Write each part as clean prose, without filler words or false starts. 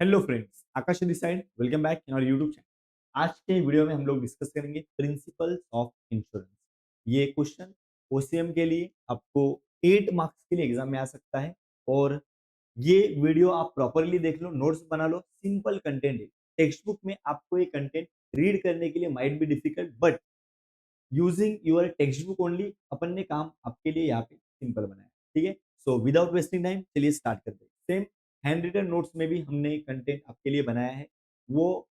Hello friends, Akash this side. Welcome back in our YouTube channel. आज के video में हम लोग डिस्कस करेंगे प्रिंसिपल्स ऑफ इंश्योरेंस। ये क्वेश्चन ओसीएम के लिए आपको 8 मार्क्स के लिए एग्जाम में आ सकता है। और ये वीडियो आप प्रॉपरली देख लो, नोट्स बना लो। सिंपल कंटेंट है। टेक्स्ट बुक में आपको ये कंटेंट रीड करने के लिए might be difficult, but using your text book only अपन ने काम आपके लिए यहाँ पे सिंपल बनाया। ठीक है, सो विदाउट वेस्टिंग टाइम चलिए स्टार्ट करते हैं। सेम हैंड रिटन नोट्स में भी हमने कंटेंट आपके लिए बनाया है। वो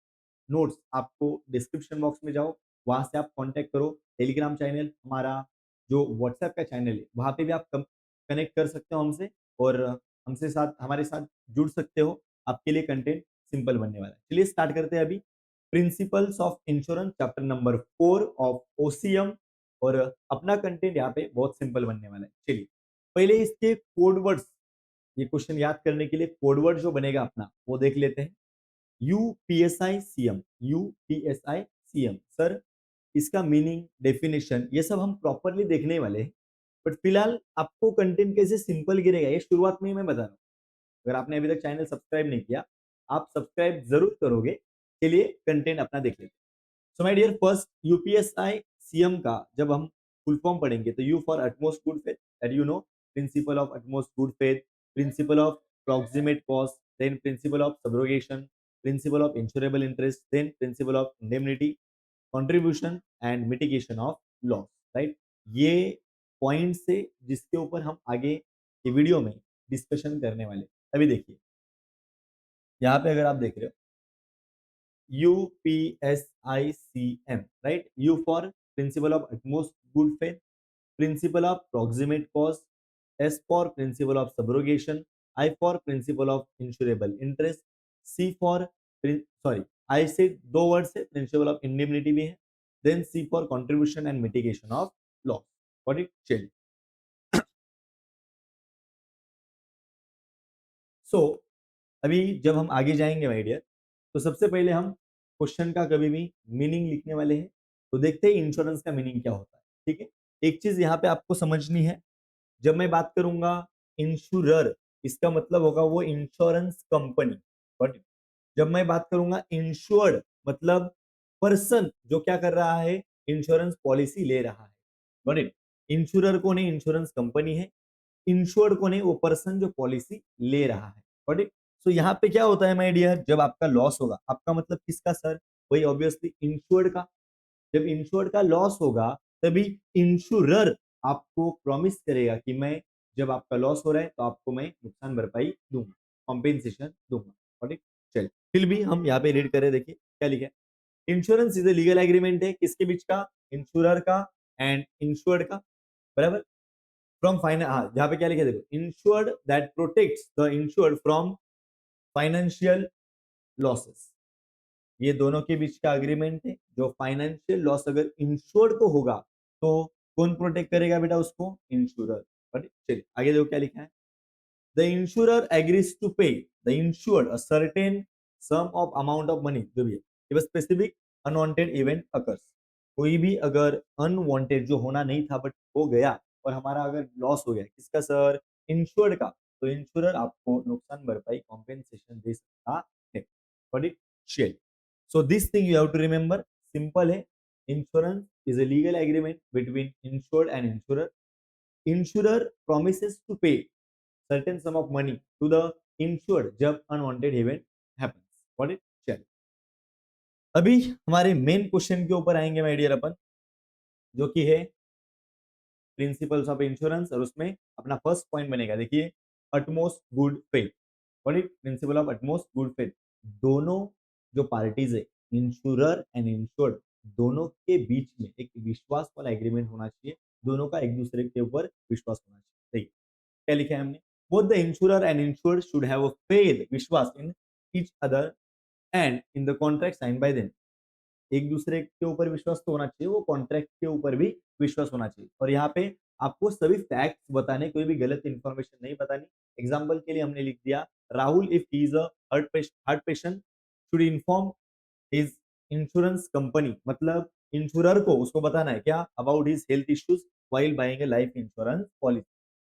नोट्स आपको डिस्क्रिप्शन बॉक्स में जाओ, वहां से आप कांटेक्ट करो। टेलीग्राम चैनल हमारा, जो व्हाट्सएप का चैनल है, वहां पे भी आप कनेक्ट कर सकते हो हमसे, और हमसे साथ हमारे साथ जुड़ सकते हो। आपके लिए कंटेंट सिंपल बनने वाला है। चलिए स्टार्ट करते हैं अभी। Principles of insurance chapter number 4 of OCM. और अपना कंटेंट यहाँ पे बहुत सिंपल बनने वाला है। चलिए पहले इसके कोड वर्ड्स, ये क्वेश्चन याद करने के लिए कोड वर्ड जो बनेगा अपना वो देख लेते हैं। UPSI CM, UPSI CM sir, इसका मीनिंग, डेफिनेशन, ये सब हम प्रॉपरली देखने वाले हैं। बट फिलहाल आपको कंटेंट कैसे सिंपल गिरेगा ये शुरुआत में ही मैं बता रहा हूँ। अगर आपने अभी तक चैनल सब्सक्राइब नहीं किया, आप सब्सक्राइब जरूर करोगे। चलिए कंटेंट अपना देख लेते हैं। So my dear, first UPSICM का जब हम फुल फॉर्म पढ़ेंगे तो U for utmost good faith, that you know, principle of utmost good faith, principle of proximate cause, then principle of subrogation, principle of insurable interest, then principle of indemnity, contribution and mitigation of loss. Right, ये point से जिसके ऊपर हम आगे के video में discussion करने वाले। अभी देखिए यहाँ पे अगर आप देख रहे हो UPSICM, right? U for principle of utmost good faith, principle of proximate cause, S for principle of subrogation, I for principle of insurable interest, C for sorry, I से दो वर्ड से principle of indemnity भी है, then C for contribution and mitigation of loss. Got it? चलिए, so अभी जब हम आगे जाएंगे माय डियर, तो सबसे पहले हम क्वेश्चन का कभी भी मीनिंग लिखने वाले हैं। तो देखते हैं इंश्योरेंस का मीनिंग क्या होता है। ठीक है, एक चीज यहाँ पे आपको समझनी है। जब मैं बात करूंगा इंश्योरर, इसका मतलब होगा वो इंश्योरेंस कंपनी। बट जब मैं बात करूंगा इंश्योर्ड, मतलब पर्सन जो क्या कर रहा है, इंश्योरेंस पॉलिसी ले रहा है। बट इंश्योरर कौन है? इंश्योरेंस कंपनी है। इंश्योर्ड कौन है? वो पर्सन जो पॉलिसी ले रहा है। Got it? सो यहाँ पे क्या होता है माय डियर, जब आपका लॉस होगा, आपका मतलब किसका सर? वही ऑब्वियसली इंश्योर्ड का। जब इंश्योर्ड का लॉस होगा तभी इंश्योरर आपको प्रॉमिस करेगा कि मैं, जब आपका लॉस हो रहा है तो आपको मैं नुकसान भरपाई दूंगा, कॉम्पेंसेशन दूंगा। Got it? चलिए फिर भी हम यहाँ पे रीड करें, देखिए क्या लिखा है। Insurance is a legal agreement है किसके बीच का? इंश्योरर का एंड इंश्योर्ड का। बराबर। फ्रॉम फाइनेंस, हाँ यहाँ पे क्या लिखा है देखो, insured that protects the insured from financial losses. ये दोनों के बीच का अग्रीमेंट है। जो फाइनेंशियल लॉस अगर इंश्योर्ड को होगा तो कौन प्रोटेक्ट करेगा बेटा उसको? इंश्योरर। बट चलिए आगे देखो क्या लिखा है। द इंश्योरर एग्रीज टू पे the insured a certain some of amount of money, जो भी है, if a specific unwanted event occurs। कोई भी अगर अनवांटेड जो होना नहीं था बट हो गया, और हमारा अगर लॉस हो गया, किसका सर? इंश्योर्ड का, तो इंश्योरर आपको नुकसान भरपाई कॉम्पेंसेशन दे सकता है। But it shall, so this thing you have to remember. Simple है। Insurance is a legal agreement between insured and insurer. Insurer promises to pay certain sum of money to the insured जब unwanted event happens. What it? चल, अभी हमारे main question के ऊपर आएंगे my dear अपन, जो कि है प्रिंसिपल्स ऑफ इंश्योरेंस। और उसमें अपना फर्स्ट पॉइंट बनेगा, देखिए, utmost good faith. What it? Principal of utmost good faith. दोनों जो पार्टीज है, इंश्योरर एंड इंश्योर्ड, दोनों के बीच में एक विश्वास वाला एग्रीमेंट होना चाहिए। दोनों का एक दूसरे के ऊपर विश्वास होना चाहिए। देखिए क्या लिखा है हमने। Both the insurer and insured should have a faith, विश्वास, in each other and in the contract sign by them. एक दूसरे के ऊपर विश्वास तो होना चाहिए, वो कॉन्ट्रैक्ट के ऊपर भी विश्वास होना चाहिए। और यहाँ पे आपको सभी फैक्ट्स बताने, कोई भी गलत इंफॉर्मेशन नहीं बतानी। एग्जाम्पल के लिए हमने लिख दिया, Rahul if he is a heart patient should inform his insurance company, मतलब इंश्योरर को उसको बताना है क्या? About his health issues while buying A life insurance policy.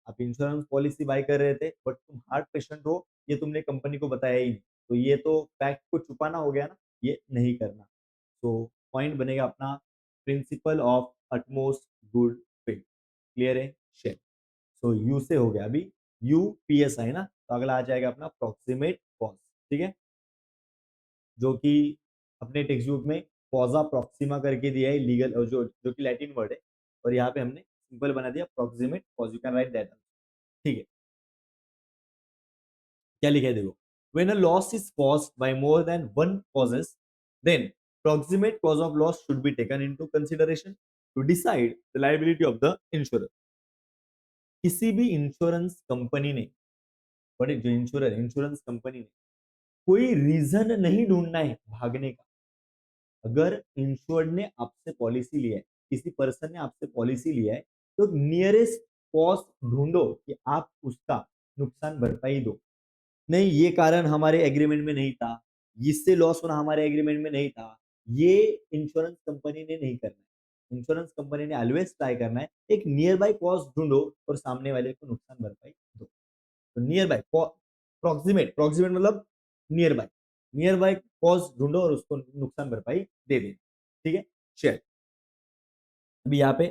आप इंश्योरेंस पॉलिसी बाय कर रहे थे बट तुम हार्ट पेशेंट हो, ये तुमने कंपनी को बताया ही नहीं। तो ये तो फैक्ट को छुपाना हो गया ना, ये नहीं करना। तो पॉइंट बनेगा अपना principal of utmost good faith. Clear है? शेयर। सो यू से हो गया, अभी यू पी एस आई ना, तो अगला आ जाएगा अपना प्रोक्सीमेट कॉज। ठीक है, जो कि अपने टेक्स्ट बुक में पॉजा प्रॉक्सिमा करके दिया है, लीगल जो जो कि लैटिन वर्ड है, और यहाँ पे हमने सिंपल बना दिया proximate cause. You can write that. ठीक है, क्या लिखा है देखो, when a loss is caused by more than one causes, then proximate cause of loss should be taken into consideration to decide the liability of the insurer। किसी भी insurance company ने, बड़े जो इंश्योरर इंश्योरेंस कंपनी ने कोई reason नहीं ढूंढना है भागने का। अगर इंश्योर्ड ने आपसे पॉलिसी लिया है, किसी पर्सन ने आपसे पॉलिसी लिया है, तो नियरेस्ट कॉस्ट ढूंढो कि आप उसका नुकसान भरपाई दो। नहीं, ये कारण हमारे एग्रीमेंट में नहीं था, इससे लॉस होना हमारे एग्रीमेंट में नहीं था, ये इंश्योरेंस कंपनी ने नहीं करना है। इंश्योरेंस कंपनी ने ऑलवेज ट्राई करना है एक नियर बाय कॉस्ट ढूंढो और सामने वाले को नुकसान भरपाई दो। तो नियर बाय, प्रॉक्सिमेट, प्रॉक्सिमेट मतलब नियर बाय कॉस्ट ढूंढो और उसको नुकसान भरपाई दे देना। ठीक है, शेयर। अभी यहाँ पे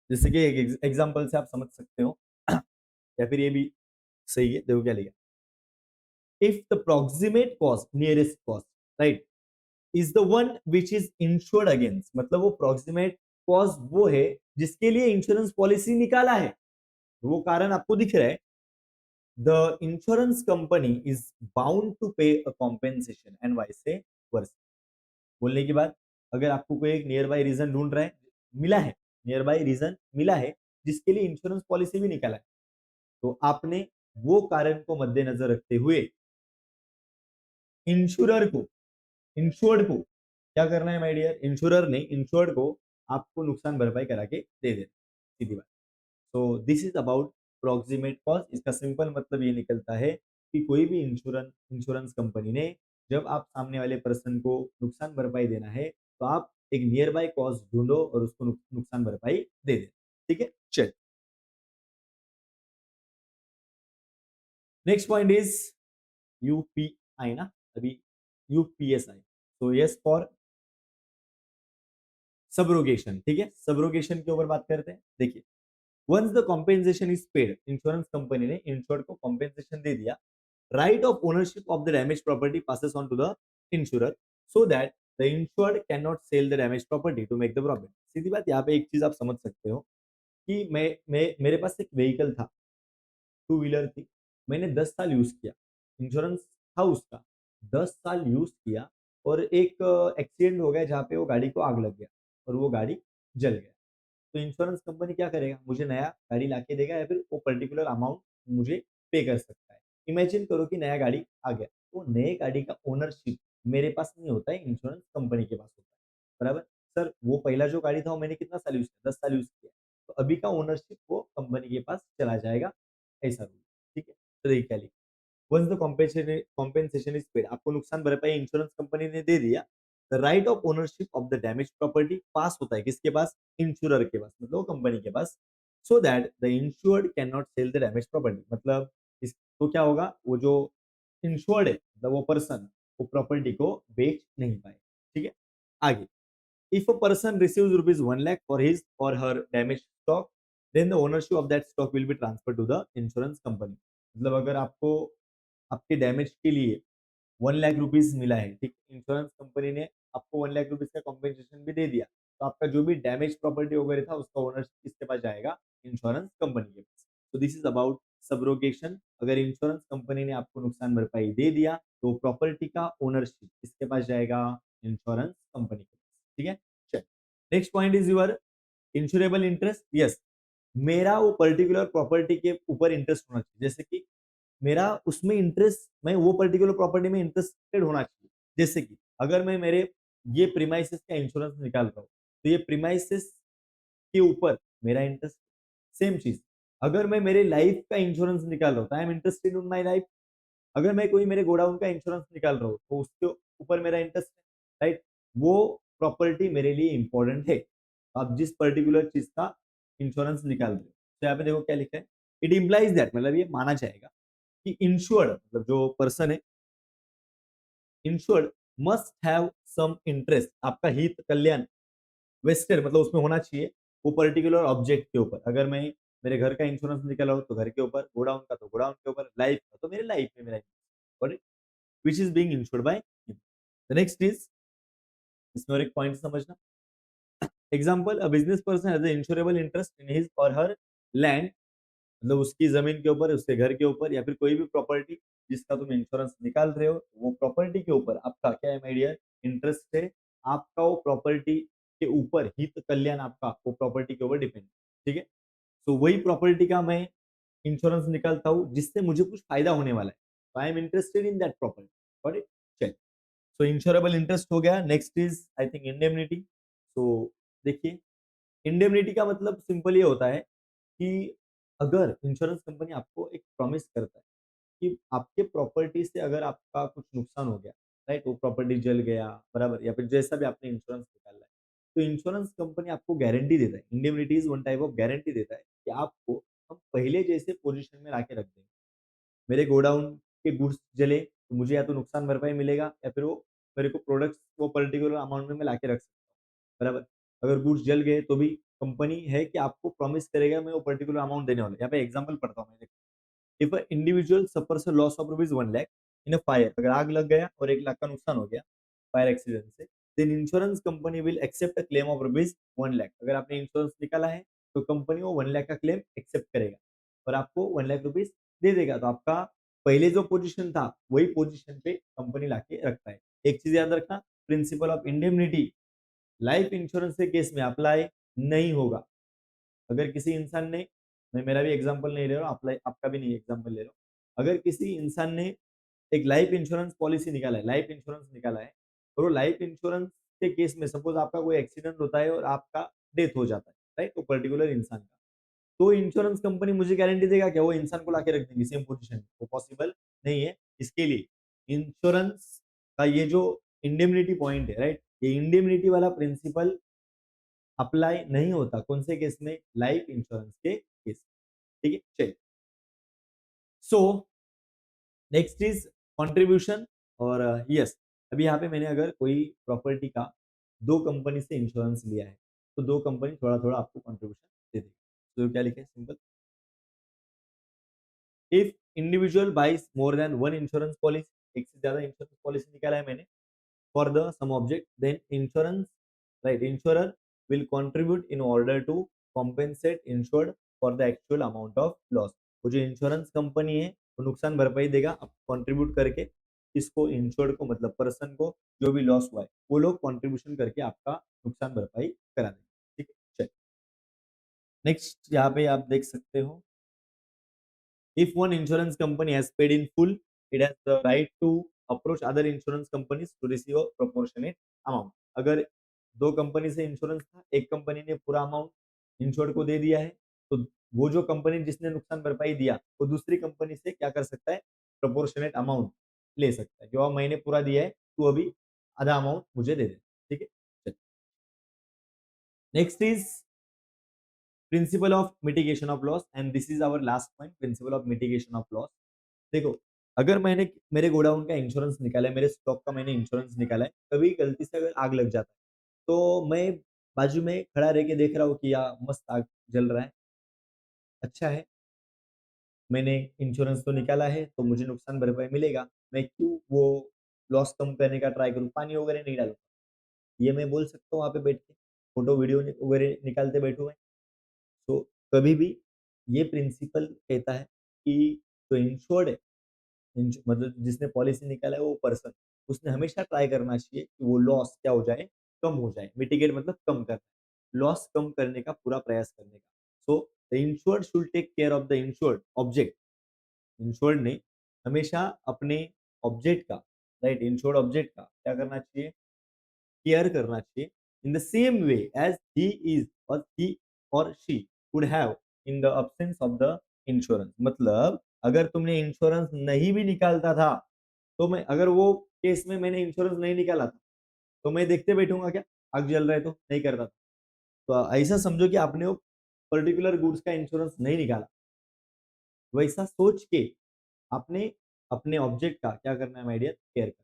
जैसे कि एक एग्जांपल से आप समझ सकते हो या फिर ये भी सही है, देखो क्या लिखा, if the proximate cost, nearest cost, right, is the one which is insured against, मतलब वो प्रॉक्सिमेट कॉस्ट वो है जिसके लिए इंश्योरेंस पॉलिसी निकाला है, वो कारण आपको दिख रहा है, the insurance company is bound to pay a compensation and vice versa. बोलने की बात, अगर आपको कोई एक नियर बाय रीजन ढूंढ रहा है, मिला है, नियर बाय रीजन मिला है जिसके लिए इंश्योरेंस पॉलिसी भी निकाला है, तो आपने वो कारण को मद्देनजर रखते हुए इंश्योरर को, इंश्योर्ड को क्या करना है माय डियर, इंश्योरर ने इंश्योर्ड को आपको नुकसान भरपाई करा के दे देना, सीधी बात। So this is about proximate cost. इसका सिंपल मतलब ये निकलता है कि कोई भी इंश्योरेंस इंश्योरेंस कंपनी ने, जब आप सामने वाले पर्सन को नुकसान भरपाई देना है, तो आप एक नियर बाय कॉस्ट ढूंढो और उसको नुकसान भरपाई दे दे। ठीक है, चल। नेक्स्ट पॉइंट इज यूपीआई ना, अभी यूपीएसआई, तो यस फॉर सबरोगेशन। ठीक है, सबरोगेशन के ऊपर बात करते हैं। देखिए, once the compensation is paid, insurance company ने इंश्योर्ड को कॉम्पेंसेशन दे दिया, right of ownership of the damaged property passes on to the insurer so that the insured cannot sell the damaged property to make the profit। सीधी बात, यहाँ पे एक चीज आप समझ सकते हो कि मैं मेरे पास एक व्हीकल था, टू व्हीलर थी, मैंने 10 साल यूज किया, इंश्योरेंस था उसका, 10 साल यूज किया, और एक एक्सीडेंट हो गया जहाँ पे वो गाड़ी को आग लग गया और वो गाड़ी जल गया। तो इंश्योरेंस कंपनी क्या करेगा, मुझे नया गाड़ी लाके देगा या फिर वो पर्टिकुलर अमाउंट मुझे पे कर सकता है। इमेजिन करो कि नया गाड़ी आ गया, तो नए गाड़ी का ओनरशिप मेरे पास नहीं होता है, इंश्योरेंस कंपनी के पास होता है, बराबर। सर वो पहला जो गाड़ी था वो मैंने कितना साल यूज किया, 10 साल यूज किया, तो अभी का ओनरशिप वो कंपनी के पास चला जाएगा, ऐसा रूल। ठीक है, तो देखिए क्या लिखा, once the compensation is paid, आपको नुकसान भरपाई इंश्योरेंस कंपनी ने दे दिया, the right of ownership of the damage property पास होता है किसके पास, इंश्योरर के पास, मतलब कंपनी के पास, so that the insured can not sell the damage property. मतलब इस तो क्या होगा, वो जो इंश्योर्ड है, मतलब वो पर्सन, वो प्रॉपर्टी को बेच नहीं पाए। ठीक है, आगे, if a person receives rupees 1 lakh for his or her damaged stock, then the ownership of that stock will be transferred to the insurance company। मतलब अगर आपको आपके डैमेज के लिए 1 लाख रुपीज मिला है, ठीक, इंश्योरेंस कंपनी ने आपको 1 लाख रुपीज का कॉम्पेंसेशन भी दे दिया, तो आपका जो भी डैमेज प्रॉपर्टी वगैरह था उसका ओनरशिप किसके पास जाएगा, इंश्योरेंस कंपनी के पास। तो दिस इज अबाउट सबरोगेशन। अगर इंश्योरेंस कंपनी ने आपको नुकसान भरपाई दे दिया, तो प्रॉपर्टी का ओनरशिप किसके पास जाएगा, इंश्योरेंस कंपनी के पास। ठीक है, चल। Next point is your insurable interest. Yes, मेरा वो पर्टिकुलर प्रॉपर्टी के ऊपर इंटरेस्ट होना चाहिए, जैसे कि मेरा उसमें इंटरेस्ट, मैं वो पर्टिकुलर प्रॉपर्टी में इंटरेस्टेड होना चाहिए। जैसे कि अगर मैं मेरे ये प्रीमाइसेस का इंश्योरेंस निकाल रहा हूँ, तो ये प्रीमाइसेस के ऊपर मेरा इंटरेस्ट। सेम चीज, अगर मैं मेरे लाइफ का इंश्योरेंस निकाल रहा हूँ, आई am interested in my life. अगर मैं कोई मेरे गोडाउन का इंश्योरेंस निकाल रहा हूँ, तो उसके ऊपर मेरा इंटरेस्ट है, राइट। वो प्रॉपर्टी मेरे लिए इंपॉर्टेंट है। आप जिस पर्टिकुलर चीज का इंश्योरेंस निकाल रहे हो, तो यहाँ पे देखो क्या लिखा है, इट इम्प्लाइज दैट, मतलब ये माना जाएगा कि इंश्योर्ड, मतलब जो पर्सन है, insured must have some interest, आपका हित कल्याण वेस्टेड मतलब उसमें होना चाहिए वो पर्टिकुलर ऑब्जेक्ट के ऊपर। अगर मैं मेरे घर का इंश्योरेंस निकाला हो तो घर के ऊपर, गोडाउन का तो गोडाउन के ऊपर, लाइफ का तो मेरे लाइफ में मेरा, which is being insured by him. The next is, इसमें और एक पॉइंट समझना, example a business person has insurable interest in his और हर लैंड, मतलब उसकी जमीन के ऊपर, उसके घर के ऊपर, या फिर कोई भी प्रॉपर्टी जिसका तुम इंश्योरेंस निकाल रहे हो, वो प्रॉपर्टी के ऊपर आपका क्या है माय डियर, इंटरेस्ट है। आपका वो प्रॉपर्टी के ऊपर हित कल्याण आपका वो प्रॉपर्टी के ऊपर डिपेंड, ठीक है। तो वही प्रॉपर्टी का मैं इंश्योरेंस निकालता हूँ जिससे मुझे कुछ फायदा होने वाला है, I am interested in that property, got it, चल। सो इंश्योरेबल इंटरेस्ट हो गया। Next is I think indemnity. So देखिए, इंडेमनिटी का मतलब सिंपल ये होता है कि अगर इंश्योरेंस कंपनी आपको एक प्रॉमिस करता है कि आपके प्रॉपर्टी से अगर आपका कुछ नुकसान हो गया, राइट, वो प्रॉपर्टी जल गया, बराबर, या फिर जैसा भी आपने इंश्योरेंस निकाला है, तो इंश्योरेंस कंपनी आपको गारंटी देता है, indemnity is one type of guarantee देता है कि आपको हम पहले जैसे पोजीशन में लाके रख देंगे। मेरे गोडाउन के गुड्स जले तो मुझे या तो नुकसान भरपाई मिलेगा या फिर वो मेरे को प्रोडक्ट्स वो पर्टिकुलर अमाउंट में मैं लाके रख सकता हूँ, बराबर। अगर गुड्स जल गए तो भी कंपनी है कि आपको प्रॉमिस करेगा मैं वो पर्टिकुलर अमाउंट देने वाला हूँ। यहाँ पे एग्जांपल पढ़ता हूँ मैं। If a individual suffers a loss of rupees 1 lakh in a fire, अगर आग लग गया और 1 लाख का नुकसान हो गया फायर एक्सीडेंट से, then insurance company will accept a claim of rupees 1 lakh. अगर आपने इंश्योरेंस निकाला है तो कंपनी वो 1 लाख का क्लेम एक्सेप्ट करेगा और आपको 1 लाख रुपीज दे देगा। तो आपका पहले जो पोजीशन था वही पोजीशन पे कंपनी लाके रखता है। एक चीज याद रखना, principal of indemnity life insurance के केस में अप्लाई नहीं होगा। अगर किसी इंसान ने, मैं मेरा भी एग्जांपल नहीं ले रहा हूँ, आपका भी नहीं एग्जांपल ले रहा हूँ, अगर किसी इंसान ने एक लाइफ इंश्योरेंस पॉलिसी निकाला है, लाइफ इंश्योरेंस निकाला है, और वो लाइफ इंश्योरेंस के केस में सपोज आपका कोई एक्सीडेंट होता है और आपका डेथ हो जाता है, राइट, वो पर्टिकुलर इंसान का, तो इंश्योरेंस कंपनी मुझे गारंटी देगा क्या वो इंसान को लाके रख देंगे सेम पोजीशन में? वो पॉसिबल नहीं है। इसके लिए इंश्योरेंस का ये जो इंडेमनिटी पॉइंट है, राइट, ये इंडेमनिटी वाला प्रिंसिपल अप्लाई नहीं होता कौन से केस में, लाइफ इंश्योरेंस के केस, ठीक है, चलिए। So next is contribution. और यस, अभी यहाँ पे मैंने अगर कोई प्रॉपर्टी का दो कंपनी से इंश्योरेंस लिया है तो दो कंपनी थोड़ा थोड़ा आपको कंट्रीब्यूशन दे देगी। तो क्या लिखे, simple, if individual buys more than one insurance policy, एक से ज्यादा इंश्योरेंस पॉलिसी निकाला है मैंने for the some object, then insurance, right, insurer will contribute in order to compensate insured for the actual amount of loss। वो जो insurance company है वो नुकसान भरपाई देगा अब कंट्रीब्यूट करके, इसको इंश्योर्ड को मतलब पर्सन को जो भी लॉस हुआ है वो लोग कंट्रीब्यूशन करके आपका नुकसान भरपाई करा देंगे, ठीक है, चलिए। नेक्स्ट यहाँ पे आप देख सकते हो, if one insurance company has paid in full, it has the right to approach other insurance companies to receive a proportionate amount। अगर दो कंपनी से इंश्योरेंस था, एक कंपनी ने पूरा अमाउंट इंश्योर्ड को दे दिया है, तो वो जो कंपनी जिसने नुकसान भरपाई दिया वो दूसरी कंपनी से क्या कर सकता है, प्रोपोर्शनेट अमाउंट ले सकता है, जो अब मैंने पूरा दिया है तू अभी आधा अमाउंट मुझे दे दे, ठीक है। Next is principle of mitigation of loss, and this is our last point, principle of mitigation of loss. देखो, अगर मैंने मेरे गोडाउन का इंश्योरेंस निकाला है, मेरे स्टॉक का मैंने इंश्योरेंस निकाला है, कभी गलती से अगर आग लग जाता है तो मैं बाजू में खड़ा रह के देख रहा हूँ कि यार मस्त आग जल रहा है, अच्छा है, मैंने इंश्योरेंस तो निकाला है तो मुझे नुकसान भरपाई मिलेगा, मैं क्यों वो लॉस कम करने का ट्राई करूँ, पानी वगैरह नहीं डालूँ, ये मैं बोल सकता हूँ वहाँ पे बैठ के, फोटो वीडियो वगैरह निकालते बैठू मैं। तो कभी भी ये प्रिंसिपल कहता है कि जो इंश्योर्ड है, मतलब जिसने पॉलिसी निकाला है वो पर्सन, उसने हमेशा ट्राई करना चाहिए कि वो लॉस क्या हो जाए, कम हो जाए, मिटिगेट मतलब कम करना, लॉस कम करने का पूरा प्रयास करने का। So the insured should take care of the insured object, insured ने हमेशा अपने ऑब्जेक्ट का, राइट, इंश्योर्ड ऑब्जेक्ट का क्या करना चाहिए, केयर करना चाहिए, in the same way as he is और ही और she would have in the absence of the insurance. मतलब अगर तुमने इंश्योरेंस नहीं भी निकालता था तो मैं, अगर वो केस में मैंने इंश्योरेंस नहीं निकाला था तो मैं देखते बैठूंगा क्या, आग जल रहा है तो नहीं करता था। तो ऐसा समझो कि आपने वो पर्टिकुलर गुड्स का इंश्योरेंस नहीं निकाला, वैसा सोच के आपने अपने ऑब्जेक्ट का क्या करना है माय डियर, केयर करना।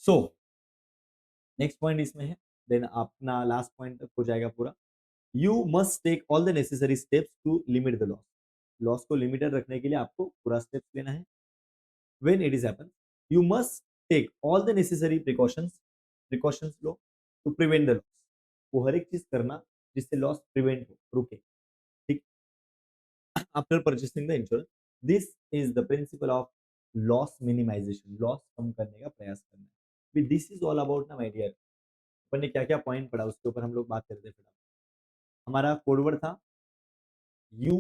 सो नेक्स्ट पॉइंट इसमें है, देन अपना लास्ट पॉइंट तक हो जाएगा पूरा। You must take all the necessary steps to limit the loss. Loss को लिमिटेड रखने के लिए आपको पूरा स्टेप्स लेना है। When it is happen, you must take all the necessary precautions लो टू प्रिवेंट द लॉस। वो हर एक चीज करना जिससे लॉस प्रिवेंट हो, रुके, ठीक। After purchasing the insurance, this is the principle of loss minimization. Loss कम करने का प्रयास करना। दिस इज ऑल अबाउट ना माय डियर। अपन ने क्या क्या पॉइंट पढ़ा उसके ऊपर हम लोग बात करते हैं। हमारा कोडवर्ड था U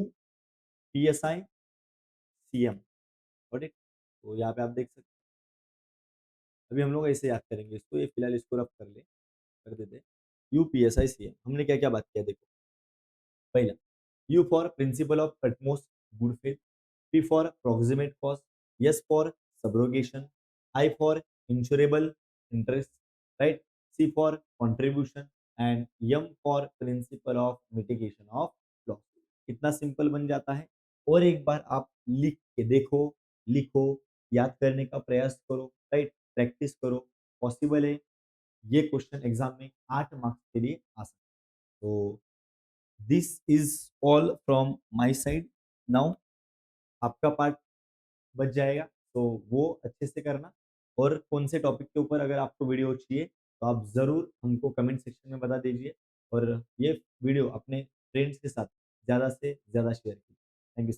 P S I C M. Got it. तो यहाँ पे आप देख सकते हैं, अभी हम लोग ऐसे याद करेंगे इसको, ये फिलहाल इसको रफ कर देते हैं। U P S I C M हमने क्या क्या बात किया देखो। पहला, U for principle of utmost good faith, P for proximate cost, S for subrogation, I for insurable interest, right? C for contribution and M for principle of mitigation of loss। कितना simple बन जाता है। और एक बार आप लिख के देखो, लिखो, याद करने का प्रयास करो, राइट, प्रैक्टिस करो। पॉसिबल है ये क्वेश्चन एग्जाम में 8 मार्क्स के लिए आ सकता है। तो this is all from my side. Now आपका पार्ट बच जाएगा, तो वो अच्छे से करना। और कौन से टॉपिक के ऊपर अगर आपको वीडियो चाहिए तो आप ज़रूर हमको कमेंट सेक्शन में बता दीजिए। और ये वीडियो अपने फ्रेंड्स के साथ ज़्यादा से ज़्यादा शेयर कीजिए। Thank you.